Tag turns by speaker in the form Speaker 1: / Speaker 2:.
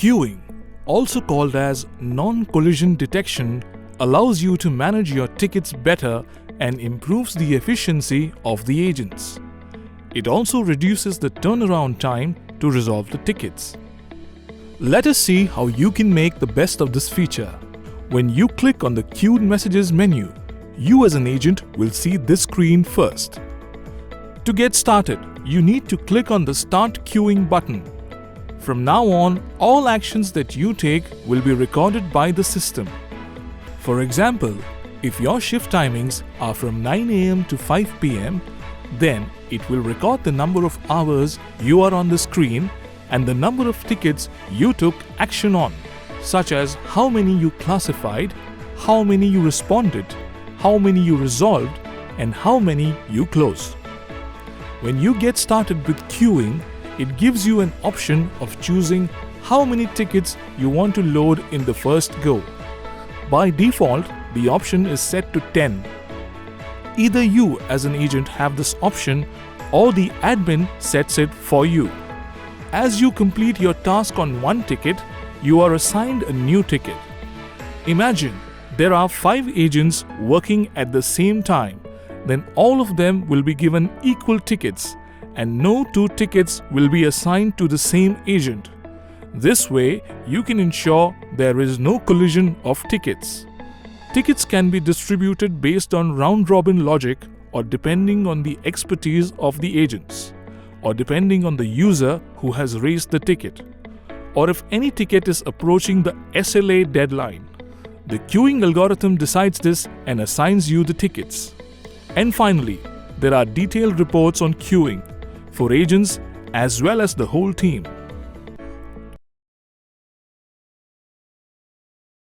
Speaker 1: Queuing, also called as non-collision detection, allows you to manage your tickets better and improves the efficiency of the agents. It also reduces the turnaround time to resolve the tickets. Let us see how you can make the best of this feature. When you click on the Queued Messages menu, you as an agent will see this screen first. To get started, you need to click on the Start Queuing button. From now on, all actions that you take will be recorded by the system. For example, if your shift timings are from 9 a.m. to 5 p.m., then it will record the number of hours you are on the screen and the number of tickets you took action on, such as how many you classified, how many you responded, how many you resolved, and how many you closed. When you get started with queuing, it gives you an option of choosing how many tickets you want to load in the first go. By default, the option is set to 10. Either you as an agent have this option or the admin sets it for you. As you complete your task on one ticket, you are assigned a new ticket. Imagine there are 5 agents working at the same time. Then all of them will be given equal tickets and no 2 tickets will be assigned to the same agent. This way, you can ensure there is no collision of tickets. Tickets can be distributed based on round-robin logic or depending on the expertise of the agents, or depending on the user who has raised the ticket, or if any ticket is approaching the SLA deadline. The queuing algorithm decides this and assigns you the tickets. And finally, there are detailed reports on queuing for agents as well as the whole team.